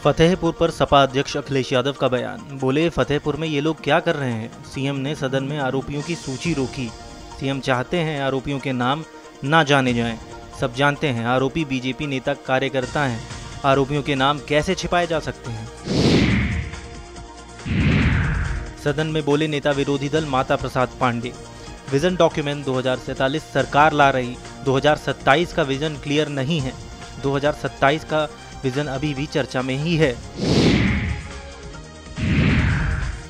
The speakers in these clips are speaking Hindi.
फतेहपुर पर सपा अध्यक्ष अखिलेश यादव का बयान। बोले, फतेहपुर में ये लोग क्या कर रहे हैं। सीएम ने सदन में आरोपियों की सूची रोकी। सीएम चाहते हैं आरोपियों के नाम ना जाने जाएं। सब जानते हैं आरोपी बीजेपी नेता कार्यकर्ता हैं। आरोपियों के नाम कैसे छिपाए जा सकते हैं। सदन में बोले नेता विरोधी दल माता प्रसाद पांडे। विजन डॉक्यूमेंट 2047 सरकार ला रही, 2027 का विजन क्लियर नहीं है। 2027 का विजन अभी भी चर्चा में ही है।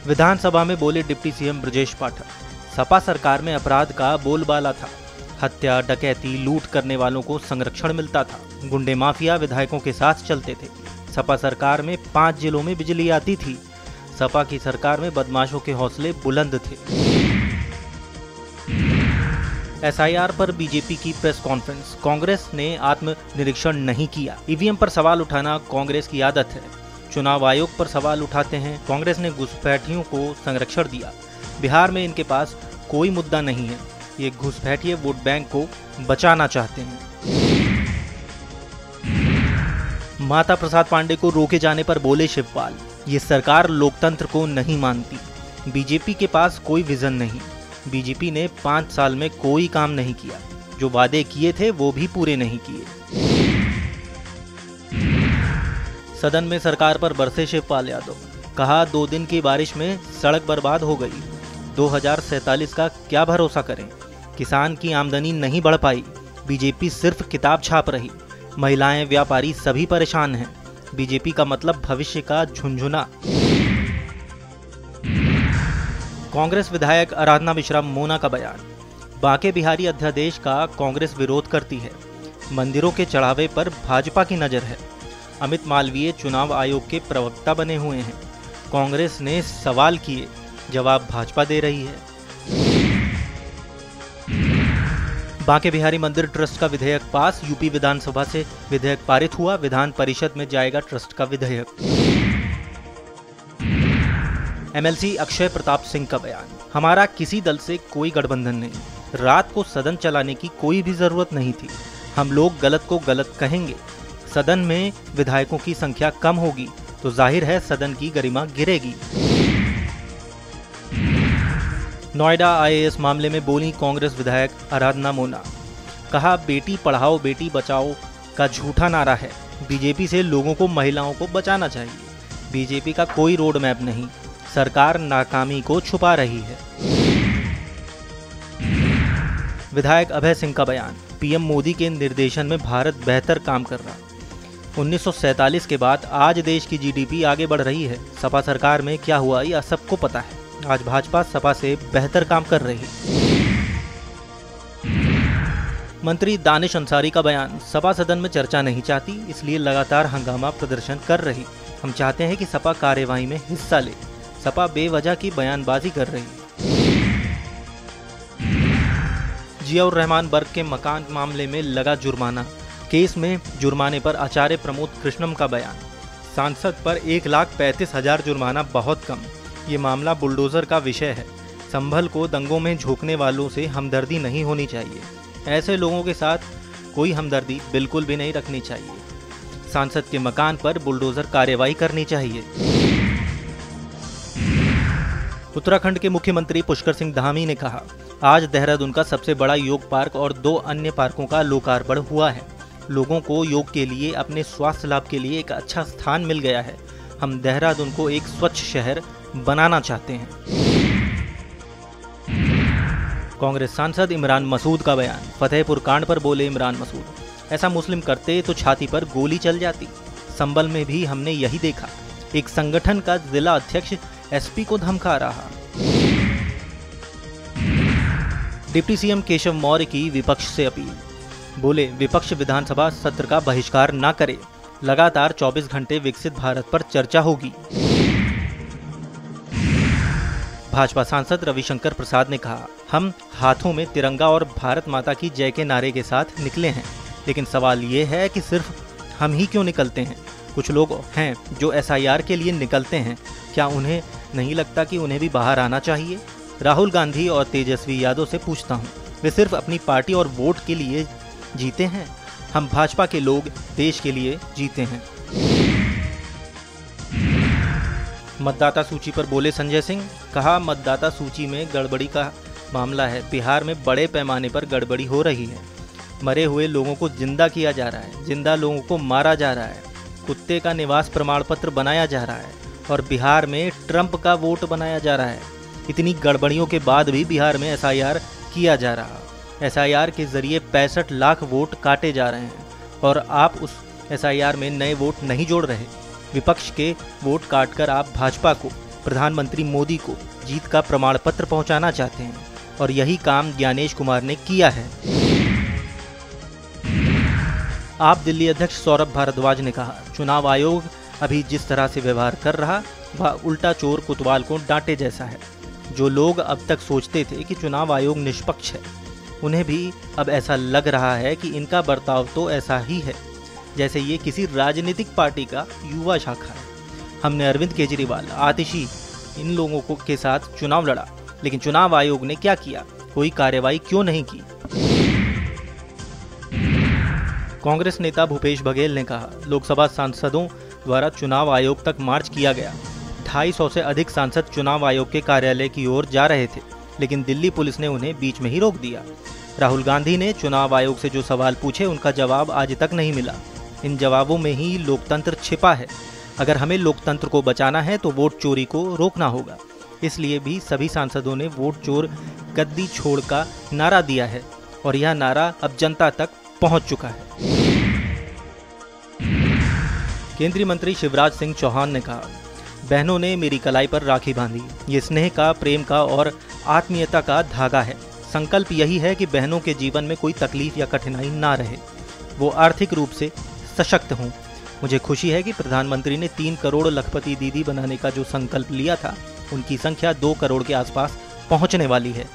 विधानसभा में बोले डिप्टी सीएम ब्रजेश पाठक। सपा सरकार में अपराध का बोलबाला था। हत्या, डकैती, लूट करने वालों को संरक्षण मिलता था। गुंडे माफिया विधायकों के साथ चलते थे। सपा सरकार में 5 जिलों में बिजली आती थी। सपा की सरकार में बदमाशों के हौसले बुलंद थे। एसआईआर पर बीजेपी की प्रेस कॉन्फ्रेंस। कांग्रेस ने आत्मनिरीक्षण नहीं किया। ईवीएम पर सवाल उठाना कांग्रेस की आदत है। चुनाव आयोग पर सवाल उठाते हैं। कांग्रेस ने घुसपैठियों को संरक्षण दिया। बिहार में इनके पास कोई मुद्दा नहीं है। ये घुसपैठिए वोट बैंक को बचाना चाहते हैं। माता प्रसाद पांडे को रोके जाने पर बोले शिवपाल, ये सरकार लोकतंत्र को नहीं मानती। बीजेपी के पास कोई विजन नहीं। बीजेपी ने 5 साल में कोई काम नहीं किया। जो वादे किए थे वो भी पूरे नहीं किए। सदन में सरकार पर बरसे शिवपाल यादव। कहा, 2 दिन की बारिश में सड़क बर्बाद हो गई। 2047 का क्या भरोसा करें। किसान की आमदनी नहीं बढ़ पाई। बीजेपी सिर्फ किताब छाप रही। महिलाएं, व्यापारी सभी परेशान हैं। बीजेपी का मतलब भविष्य का झुंझुना। कांग्रेस विधायक आराधना मिश्रा मोना का बयान। बांके बिहारी अध्यादेश का कांग्रेस विरोध करती है। मंदिरों के चढ़ावे पर भाजपा की नजर है। अमित मालवीय चुनाव आयोग के प्रवक्ता बने हुए हैं। कांग्रेस ने सवाल किए, जवाब भाजपा दे रही है। बांके बिहारी मंदिर ट्रस्ट का विधेयक पास। यूपी विधानसभा से विधेयक पारित हुआ। विधान परिषद में जाएगा ट्रस्ट का विधेयक। एमएलसी अक्षय प्रताप सिंह का बयान। हमारा किसी दल से कोई गठबंधन नहीं। रात को सदन चलाने की कोई भी जरूरत नहीं थी। हम लोग गलत को गलत कहेंगे। सदन में विधायकों की संख्या कम होगी तो जाहिर है सदन की गरिमा गिरेगी। नोएडा आईएएस मामले में बोली कांग्रेस विधायक आराधना मोना। कहा, बेटी पढ़ाओ बेटी बचाओ का झूठा नारा है। बीजेपी से लोगों को, महिलाओं को बचाना चाहिए। बीजेपी का कोई रोड मैप नहीं। सरकार नाकामी को छुपा रही है। विधायक अभय सिंह का बयान। पीएम मोदी के निर्देशन में भारत बेहतर काम कर रहा। 1947 के बाद आज देश की जीडीपी आगे बढ़ रही है। सपा सरकार में क्या हुआ यह सबको पता है। आज भाजपा सपा से बेहतर काम कर रही। मंत्री दानिश अंसारी का बयान। सपा सदन में चर्चा नहीं चाहती, इसलिए लगातार हंगामा प्रदर्शन कर रही। हम चाहते हैं कि सपा कार्यवाही में हिस्सा ले। सपा बेवजह की बयानबाजी कर रही। जियाउर रहमान बर्ग के मकान मामले में लगा जुर्माना। केस में जुर्माने पर आचार्य प्रमोद कृष्णम का बयान। सांसद पर 1,35,000 जुर्माना बहुत कम। ये मामला बुलडोजर का विषय है। संभल को दंगों में झोंकने वालों से हमदर्दी नहीं होनी चाहिए। ऐसे लोगों के साथ कोई हमदर्दी बिल्कुल भी नहीं रखनी चाहिए। सांसद के मकान पर बुलडोजर कार्रवाई करनी चाहिए। उत्तराखंड के मुख्यमंत्री पुष्कर सिंह धामी ने कहा, आज देहरादून का सबसे बड़ा योग पार्क और 2 अन्य पार्कों का लोकार्पण हुआ है। लोगों को योग के लिए, अपने स्वास्थ्य लाभ के लिए एक अच्छा स्थान मिल गया है। हम देहरादून को एक स्वच्छ शहर बनाना चाहते हैं। कांग्रेस सांसद इमरान मसूद का बयान। फतेहपुर कांड पर बोले इमरान मसूद, ऐसा मुस्लिम करते तो छाती पर गोली चल जाती। संभल में भी हमने यही देखा। एक संगठन का जिला अध्यक्ष एसपी को धमका रहा। डिप्टी सीएम केशव मौर्य की विपक्ष से अपील। बोले, विपक्ष विधानसभा सत्र का बहिष्कार न करे। लगातार 24 घंटे विकसित भारत पर चर्चा होगी। भाजपा सांसद रविशंकर प्रसाद ने कहा, हम हाथों में तिरंगा और भारत माता की जय के नारे के साथ निकले हैं। लेकिन सवाल ये है कि सिर्फ हम ही क्यों निकलते हैं। कुछ लोग हैं जो एसआईआर के लिए निकलते हैं। क्या उन्हें नहीं लगता कि उन्हें भी बाहर आना चाहिए। राहुल गांधी और तेजस्वी यादव से पूछता हूँ, वे सिर्फ अपनी पार्टी और वोट के लिए जीते हैं। हम भाजपा के लोग देश के लिए जीते हैं। मतदाता सूची पर बोले संजय सिंह, कहा मतदाता सूची में गड़बड़ी का मामला है। बिहार में बड़े पैमाने पर गड़बड़ी हो रही है। मरे हुए लोगों को जिंदा किया जा रहा है, जिंदा लोगों को मारा जा रहा है, कुत्ते का निवास प्रमाण पत्र बनाया जा रहा है और बिहार में ट्रंप का वोट बनाया जा रहा है। इतनी गड़बड़ियों के बाद भी बिहार में एसआईआर किया जा रहा। एसआईआर के जरिए 65 लाख वोट काटे जा रहे हैं और आप उस एसआईआर में नए वोट नहीं जोड़ रहे। विपक्ष के वोट काटकर आप भाजपा को, प्रधानमंत्री मोदी को जीत का प्रमाण पत्र पहुंचाना चाहते हैं और यही काम ज्ञानेश कुमार ने किया है। आप दिल्ली अध्यक्ष सौरभ भारद्वाज ने कहा, चुनाव आयोग अभी जिस तरह से व्यवहार कर रहा वह उल्टा चोर कोतवाल को डांटे जैसा है। जो लोग अब तक सोचते थे कि चुनाव आयोग निष्पक्ष है, उन्हें भी अब ऐसा लग रहा है कि इनका बर्ताव तो ऐसा ही है जैसे ये किसी राजनीतिक पार्टी का युवा शाखा है। हमने अरविंद केजरीवाल, आतिशी, इन लोगों को के साथ चुनाव लड़ा, लेकिन चुनाव आयोग ने क्या किया? कोई कार्रवाई क्यों नहीं की? कांग्रेस नेता भूपेश बघेल ने कहा, लोकसभा सांसदों द्वारा चुनाव आयोग तक मार्च किया गया। 250 से अधिक सांसद चुनाव आयोग के कार्यालय की ओर जा रहे थे, लेकिन दिल्ली पुलिस ने उन्हें बीच में ही रोक दिया। राहुल गांधी ने चुनाव आयोग से जो सवाल पूछे उनका जवाब आज तक नहीं मिला। इन जवाबों में ही लोकतंत्र छिपा है। अगर हमें लोकतंत्र को बचाना है तो वोट चोरी को रोकना होगा। इसलिए भी सभी सांसदों ने वोट चोर गद्दी छोड़ का नारा दिया है और यह नारा अब जनता तक पहुंच चुका है। केंद्रीय मंत्री शिवराज सिंह चौहान ने कहा, बहनों ने मेरी कलाई पर राखी बांधी। ये स्नेह का, प्रेम का और आत्मीयता का धागा है। संकल्प यही है कि बहनों के जीवन में कोई तकलीफ या कठिनाई ना रहे, वो आर्थिक रूप से सशक्त हों। मुझे खुशी है कि प्रधानमंत्री ने 3 करोड़ लखपति दीदी बनाने का जो संकल्प लिया था, उनकी संख्या 2 करोड़ के आसपास पहुंचने वाली है।